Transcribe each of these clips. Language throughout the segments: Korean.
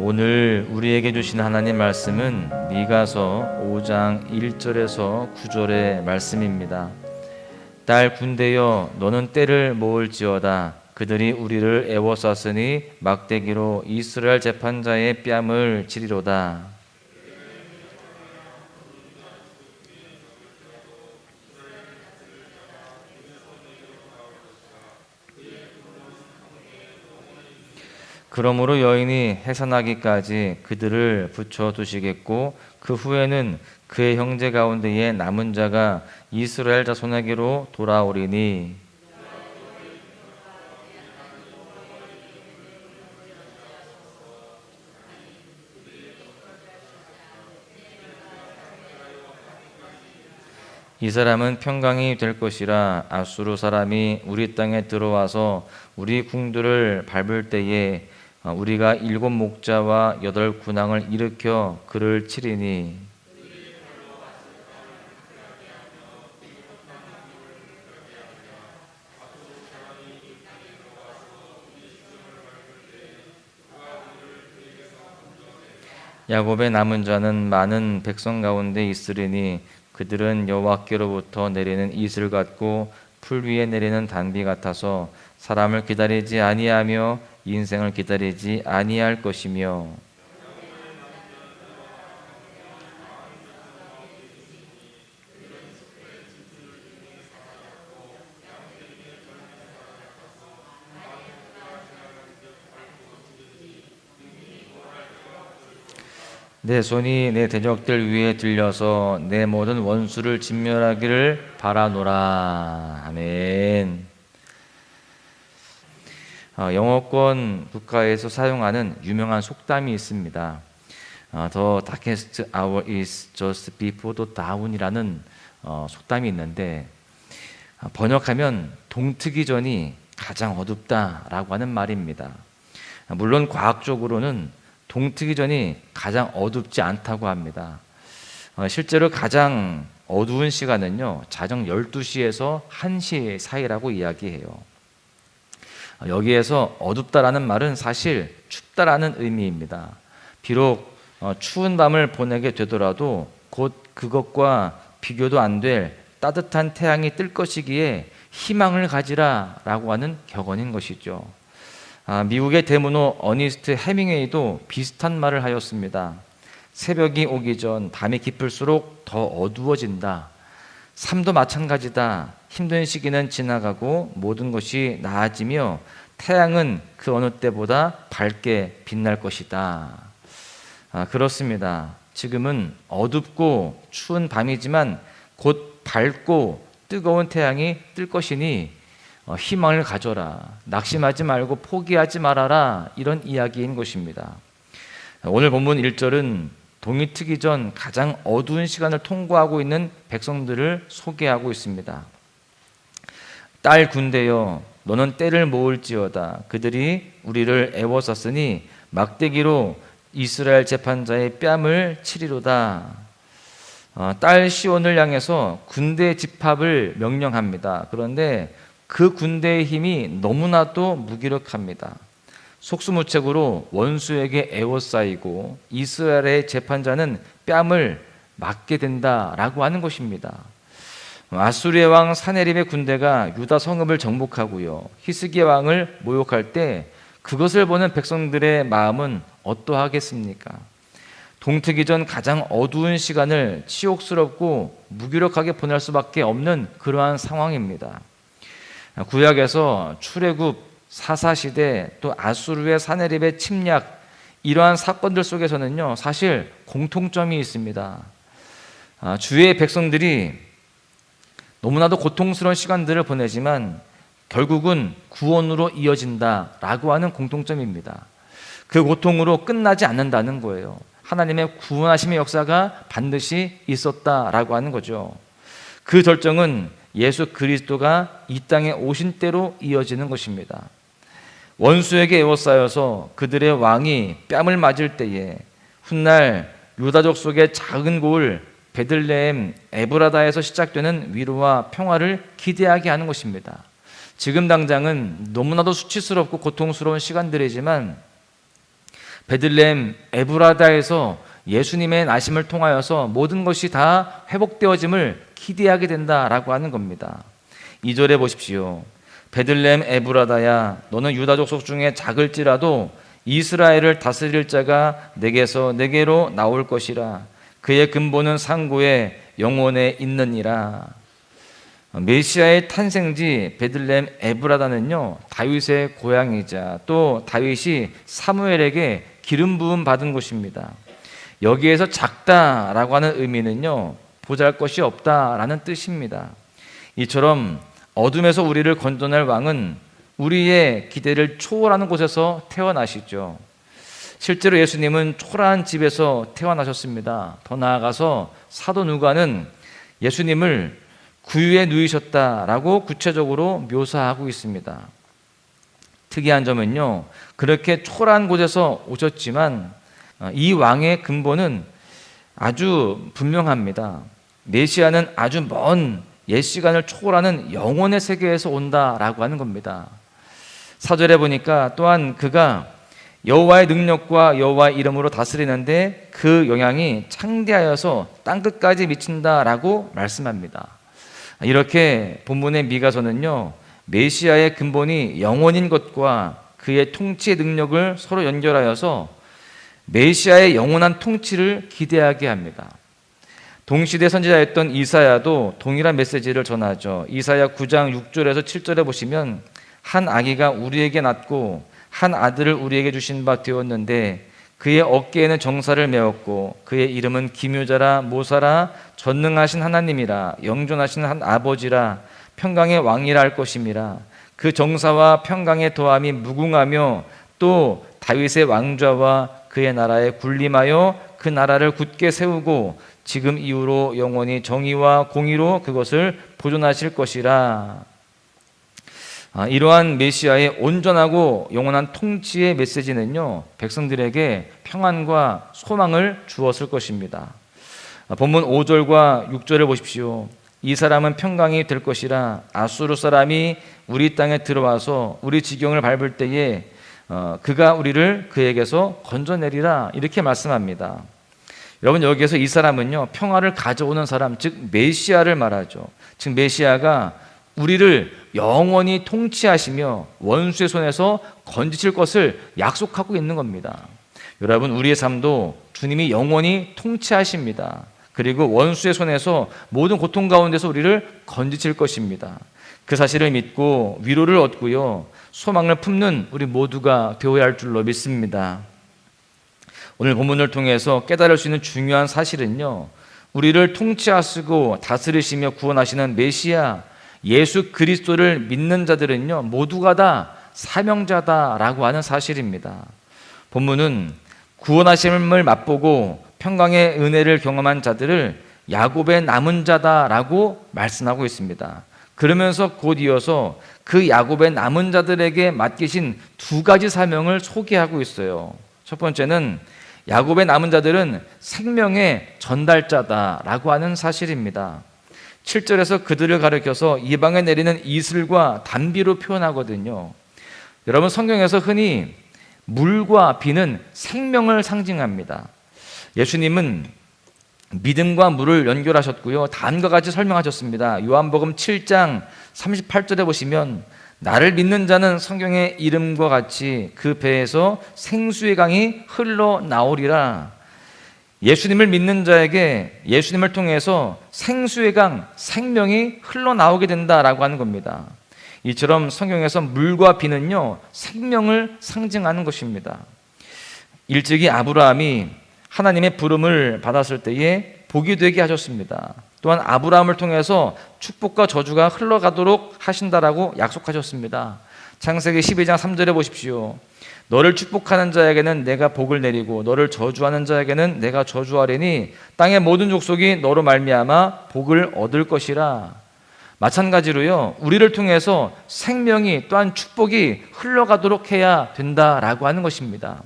오늘 우리에게 주신 하나님 말씀은 미가서 5장 1절에서 9절의 말씀입니다. 딸 군대여 너는 때를 모을지어다. 그들이 우리를 애워쌌으니 막대기로 이스라엘 재판자의 뺨을 치리로다. 그러므로 여인이 해산하기까지 그들을 붙여두시겠고 그 후에는 그의 형제 가운데에 남은 자가 이스라엘 자손에게로 돌아오리니 이 사람은 평강이 될 것이라. 아수르 사람이 우리 땅에 들어와서 우리 궁들을 밟을 때에 우리가 7 목자와 8 군왕을 일으켜 그를 치리니 야곱의 남은 자는 많은 백성 가운데 있으리니 그들은 여호와께로부터 내리는 이슬 같고 풀 위에 내리는 단비 같아서 사람을 기다리지 아니하며 인생을 기다리지 아니할 것이며 내 손이 내 대적들 위에 들려서 내 모든 원수를 진멸하기를 바라노라. 아멘. 영어권 국가에서 사용하는 유명한 속담이 있습니다. The darkest hour is just before the dawn이라는 속담이 있는데 번역하면 동트기 전이 가장 어둡다라고 하는 말입니다. 물론 과학적으로는 동트기 전이 가장 어둡지 않다고 합니다. 실제로 가장 어두운 시간은요, 자정 12시에서 1시 사이라고 이야기해요. 여기에서 어둡다라는 말은 사실 춥다라는 의미입니다. 비록 추운 밤을 보내게 되더라도 곧 그것과 비교도 안 될 따뜻한 태양이 뜰 것이기에 희망을 가지라라고 하는 격언인 것이죠. 미국의 대문호 어니스트 해밍웨이도 비슷한 말을 하였습니다. 새벽이 오기 전 밤이 깊을수록 더 어두워진다. 삶도 마찬가지다. 힘든 시기는 지나가고 모든 것이 나아지며 태양은 그 어느 때보다 밝게 빛날 것이다. 그렇습니다. 지금은 어둡고 추운 밤이지만 곧 밝고 뜨거운 태양이 뜰 것이니 희망을 가져라. 낙심하지 말고 포기하지 말아라. 이런 이야기인 것입니다. 오늘 본문 1절은 동이 트기 전 가장 어두운 시간을 통과하고 있는 백성들을 소개하고 있습니다. 딸 군대여 너는 때를 모을지어다. 그들이 우리를 애워쌌으니 막대기로 이스라엘 재판자의 뺨을 치리로다. 딸 시온을 향해서 군대 집합을 명령합니다. 그런데 그 군대의 힘이 너무나도 무기력합니다. 속수무책으로 원수에게 애워싸이고 이스라엘의 재판자는 뺨을 맞게 된다라고 하는 것입니다. 아수르의 왕 사네립의 군대가 유다 성읍을 정복하고요, 히스기야 왕을 모욕할 때 그것을 보는 백성들의 마음은 어떠하겠습니까? 동트기 전 가장 어두운 시간을 치욕스럽고 무기력하게 보낼 수밖에 없는 그러한 상황입니다. 구약에서 출애굽, 사사시대, 또 아수르의 사네립의 침략, 이러한 사건들 속에서는요, 사실 공통점이 있습니다. 주의 백성들이 너무나도 고통스러운 시간들을 보내지만 결국은 구원으로 이어진다라고 하는 공통점입니다. 그 고통으로 끝나지 않는다는 거예요. 하나님의 구원하심의 역사가 반드시 있었다라고 하는 거죠. 그 절정은 예수 그리스도가 이 땅에 오신 때로 이어지는 것입니다. 원수에게 에워싸여서 그들의 왕이 뺨을 맞을 때에 훗날 유다족 속의 작은 고을 베들레헴 에브라다에서 시작되는 위로와 평화를 기대하게 하는 것입니다. 지금 당장은 너무나도 수치스럽고 고통스러운 시간들이지만 베들레헴 에브라다에서 예수님의 나심을 통하여서 모든 것이 다 회복되어짐을 기대하게 된다라고 하는 겁니다. 2절에 보십시오. 베들레헴 에브라다야, 너는 유다 족속 중에 작을지라도 이스라엘을 다스릴 자가 내게서 내게로 나올 것이라. 그의 근본은 상고에 영원에 있느니라. 메시아의 탄생지 베들레헴 에브라다는요, 다윗의 고향이자 또 다윗이 사무엘에게 기름 부음 받은 곳입니다. 여기에서 작다라고 하는 의미는요, 보잘것이 없다라는 뜻입니다. 이처럼 어둠에서 우리를 건져낼 왕은 우리의 기대를 초월하는 곳에서 태어나시죠. 실제로 예수님은 초라한 집에서 태어나셨습니다. 더 나아가서 사도 누가는 예수님을 구유에 누이셨다라고 구체적으로 묘사하고 있습니다. 특이한 점은요, 그렇게 초라한 곳에서 오셨지만 이 왕의 근본은 아주 분명합니다. 메시아는 아주 먼 옛 시간을 초월하는 영혼의 세계에서 온다라고 하는 겁니다. 4절에 보니까 또한 그가 여호와의 능력과 여호와의 이름으로 다스리는데 그 영향이 창대하여서 땅끝까지 미친다라고 말씀합니다. 이렇게 본문의 미가서는요, 메시아의 근본이 영원인 것과 그의 통치의 능력을 서로 연결하여서 메시아의 영원한 통치를 기대하게 합니다. 동시대 선지자였던 이사야도 동일한 메시지를 전하죠. 이사야 9장 6절에서 7절에 보시면 한 아기가 우리에게 낳고 한 아들을 우리에게 주신 바 되었는데 그의 어깨에는 정사를 메었고 그의 이름은 기묘자라 모사라 전능하신 하나님이라 영존하신 한 아버지라 평강의 왕이라 할 것임이라. 그 정사와 평강의 도함이 무궁하며 또 다윗의 왕좌와 그의 나라에 군림하여 그 나라를 굳게 세우고 지금 이후로 영원히 정의와 공의로 그것을 보존하실 것이라. 이러한 메시아의 온전하고 영원한 통치의 메시지는요, 백성들에게 평안과 소망을 주었을 것입니다. 본문 5절과 6절을 보십시오. 이 사람은 평강이 될 것이라. 아수르 사람이 우리 땅에 들어와서 우리 지경을 밟을 때에 그가 우리를 그에게서 건져내리라, 이렇게 말씀합니다. 여러분, 여기에서 이 사람은요, 평화를 가져오는 사람, 즉 메시아를 말하죠. 즉 메시아가 우리를 영원히 통치하시며 원수의 손에서 건지실 것을 약속하고 있는 겁니다. 여러분, 우리의 삶도 주님이 영원히 통치하십니다. 그리고 원수의 손에서 모든 고통 가운데서 우리를 건지실 것입니다. 그 사실을 믿고 위로를 얻고요, 소망을 품는 우리 모두가 되어야 할 줄로 믿습니다. 오늘 본문을 통해서 깨달을 수 있는 중요한 사실은요, 우리를 통치하시고 다스리시며 구원하시는 메시아 예수 그리스도를 믿는 자들은요, 모두가 다 사명자다라고 하는 사실입니다. 본문은 구원하심을 맛보고 평강의 은혜를 경험한 자들을 야곱의 남은 자다라고 말씀하고 있습니다. 그러면서 곧 이어서 그 야곱의 남은 자들에게 맡기신 두 가지 사명을 소개하고 있어요. 첫 번째는 야곱의 남은 자들은 생명의 전달자다라고 하는 사실입니다. 7절에서 그들을 가리켜서 이방에 내리는 이슬과 단비로 표현하거든요. 여러분, 성경에서 흔히 물과 비는 생명을 상징합니다. 예수님은 믿음과 물을 연결하셨고요, 다음과 같이 설명하셨습니다. 요한복음 7장 38절에 보시면 나를 믿는 자는 성경의 이름과 같이 그 배에서 생수의 강이 흘러나오리라. 예수님을 믿는 자에게 예수님을 통해서 생수의 강, 생명이 흘러나오게 된다라고 하는 겁니다. 이처럼 성경에서 물과 비는요, 생명을 상징하는 것입니다. 일찍이 아브라함이 하나님의 부름을 받았을 때에 복이 되게 하셨습니다. 또한 아브라함을 통해서 축복과 저주가 흘러가도록 하신다라고 약속하셨습니다. 창세기 12장 3절에 보십시오. 너를 축복하는 자에게는 내가 복을 내리고 너를 저주하는 자에게는 내가 저주하리니 땅의 모든 족속이 너로 말미암아 복을 얻을 것이라. 마찬가지로요, 우리를 통해서 생명이 또한 축복이 흘러가도록 해야 된다라고 하는 것입니다.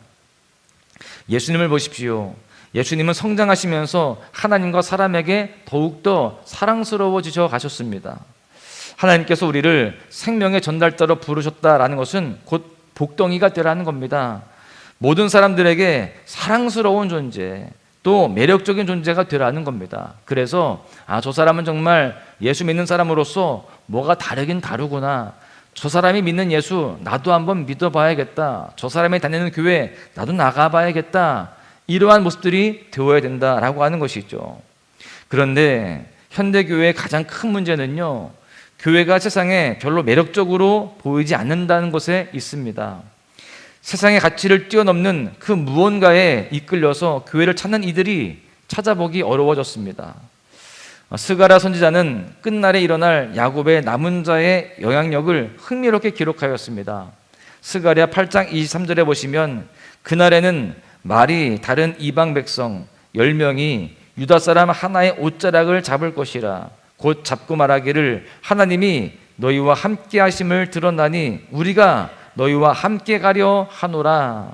예수님을 보십시오. 예수님은 성장하시면서 하나님과 사람에게 더욱더 사랑스러워지셔 가셨습니다. 하나님께서 우리를 생명의 전달자로 부르셨다라는 것은 곧 복덩이가 되라는 겁니다. 모든 사람들에게 사랑스러운 존재, 또 매력적인 존재가 되라는 겁니다. 그래서 저 사람은 정말 예수 믿는 사람으로서 뭐가 다르긴 다르구나. 저 사람이 믿는 예수 나도 한번 믿어봐야겠다. 저 사람이 다니는 교회 나도 나가봐야겠다. 이러한 모습들이 되어야 된다라고 하는 것이죠. 그런데 현대교회의 가장 큰 문제는요, 교회가 세상에 별로 매력적으로 보이지 않는다는 것에 있습니다. 세상의 가치를 뛰어넘는 그 무언가에 이끌려서 교회를 찾는 이들이 찾아보기 어려워졌습니다. 스가랴 선지자는 끝날에 일어날 야곱의 남은 자의 영향력을 흥미롭게 기록하였습니다. 스가랴 8장 23절에 보시면 그날에는 말이 다른 이방 백성 10명이 유다 사람 하나의 옷자락을 잡을 것이라. 곧 잡고 말하기를 하나님이 너희와 함께 하심을 들었나니 우리가 너희와 함께 가려 하노라.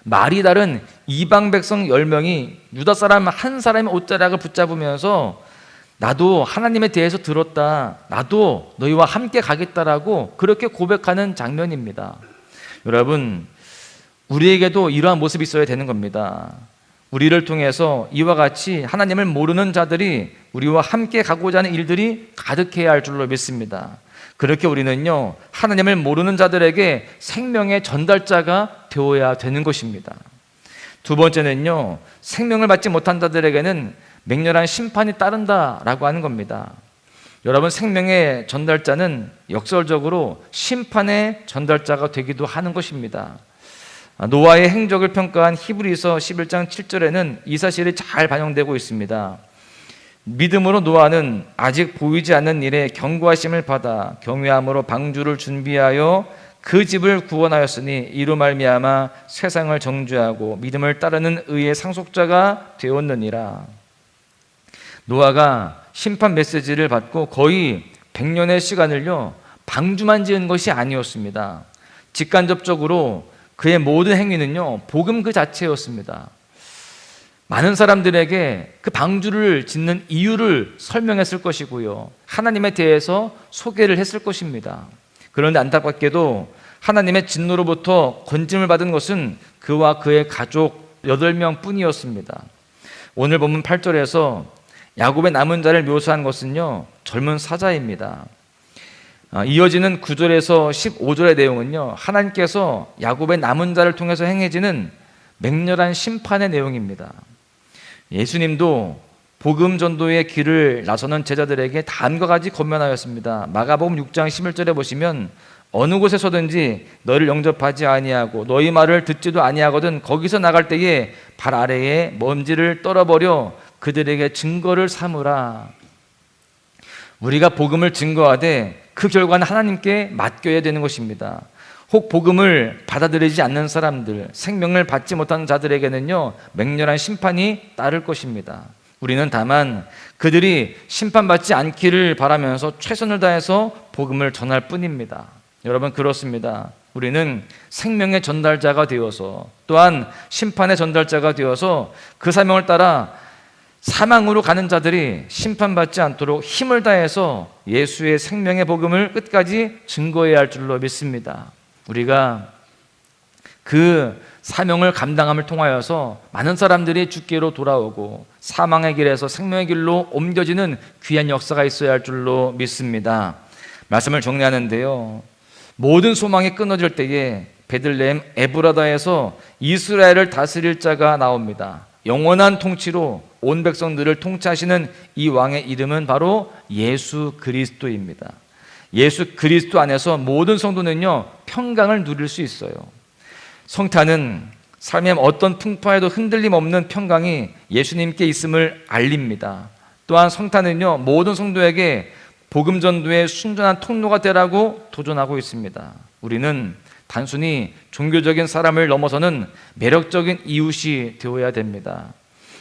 말이 다른 이방 백성 10명이 유다 사람 한 사람의 옷자락을 붙잡으면서 나도 하나님에 대해서 들었다, 나도 너희와 함께 가겠다라고 그렇게 고백하는 장면입니다. 여러분, 우리에게도 이러한 모습이 있어야 되는 겁니다. 우리를 통해서 이와 같이 하나님을 모르는 자들이 우리와 함께 가고자 하는 일들이 가득해야 할 줄로 믿습니다. 그렇게 우리는요, 하나님을 모르는 자들에게 생명의 전달자가 되어야 되는 것입니다. 두 번째는요, 생명을 받지 못한 자들에게는 맹렬한 심판이 따른다라고 하는 겁니다. 여러분, 생명의 전달자는 역설적으로 심판의 전달자가 되기도 하는 것입니다. 노아의 행적을 평가한 히브리서 11장 7절에는 이 사실이 잘 반영되고 있습니다. 믿음으로 노아는 아직 보이지 않는 일에 경고하심을 받아 경외함으로 방주를 준비하여 그 집을 구원하였으니 이로 말미암아 세상을 정죄하고 믿음을 따르는 의의 상속자가 되었느니라. 노아가 심판 메시지를 받고 거의 100년의 시간을요, 방주만 지은 것이 아니었습니다. 직간접적으로 그의 모든 행위는요, 복음 그 자체였습니다. 많은 사람들에게 그 방주를 짓는 이유를 설명했을 것이고요, 하나님에 대해서 소개를 했을 것입니다. 그런데 안타깝게도 하나님의 진노로부터 건짐을 받은 것은 그와 그의 가족 8명 뿐이었습니다. 오늘 본문 8절에서 야곱의 남은 자를 묘사한 것은요, 젊은 사자입니다. 이어지는 9절에서 15절의 내용은요, 하나님께서 야곱의 남은 자를 통해서 행해지는 맹렬한 심판의 내용입니다. 예수님도 복음 전도의 길을 나서는 제자들에게 다음과 같이 권면하였습니다. 마가복음 6장 11절에 보시면 어느 곳에서든지 너를 영접하지 아니하고 너희 말을 듣지도 아니하거든 거기서 나갈 때에 발 아래에 먼지를 떨어버려 그들에게 증거를 삼으라. 우리가 복음을 증거하되 그 결과는 하나님께 맡겨야 되는 것입니다. 혹 복음을 받아들이지 않는 사람들, 생명을 받지 못하는 자들에게는요, 맹렬한 심판이 따를 것입니다. 우리는 다만 그들이 심판받지 않기를 바라면서 최선을 다해서 복음을 전할 뿐입니다. 여러분, 그렇습니다. 우리는 생명의 전달자가 되어서 또한 심판의 전달자가 되어서 그 사명을 따라 사망으로 가는 자들이 심판받지 않도록 힘을 다해서 예수의 생명의 복음을 끝까지 증거해야 할 줄로 믿습니다. 우리가 그 사명을 감당함을 통하여서 많은 사람들이 주께로 돌아오고 사망의 길에서 생명의 길로 옮겨지는 귀한 역사가 있어야 할 줄로 믿습니다. 말씀을 정리하는데요, 모든 소망이 끊어질 때에 베들레헴 에브라다에서 이스라엘을 다스릴 자가 나옵니다. 영원한 통치로 온 백성들을 통치하시는 이 왕의 이름은 바로 예수 그리스도입니다. 예수 그리스도 안에서 모든 성도는요, 평강을 누릴 수 있어요. 성탄은 삶의 어떤 풍파에도 흔들림 없는 평강이 예수님께 있음을 알립니다. 또한 성탄은요, 모든 성도에게 복음 전도의 순전한 통로가 되라고 도전하고 있습니다. 우리는 단순히 종교적인 사람을 넘어서는 매력적인 이웃이 되어야 됩니다.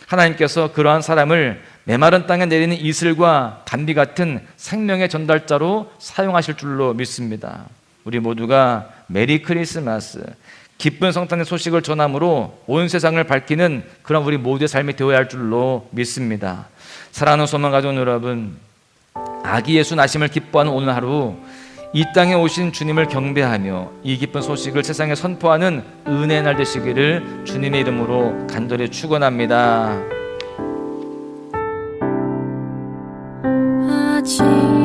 하나님께서 그러한 사람을 메마른 땅에 내리는 이슬과 단비 같은 생명의 전달자로 사용하실 줄로 믿습니다. 우리 모두가 메리 크리스마스, 기쁜 성탄의 소식을 전함으로 온 세상을 밝히는 그런 우리 모두의 삶이 되어야 할 줄로 믿습니다. 사랑하는 소망 가족 여러분, 아기 예수 나심을 기뻐하는 오늘 하루, 이 땅에 오신 주님을 경배하며 이 기쁜 소식을 세상에 선포하는 은혜의 날 되시기를 주님의 이름으로 간절히 축원합니다. 아침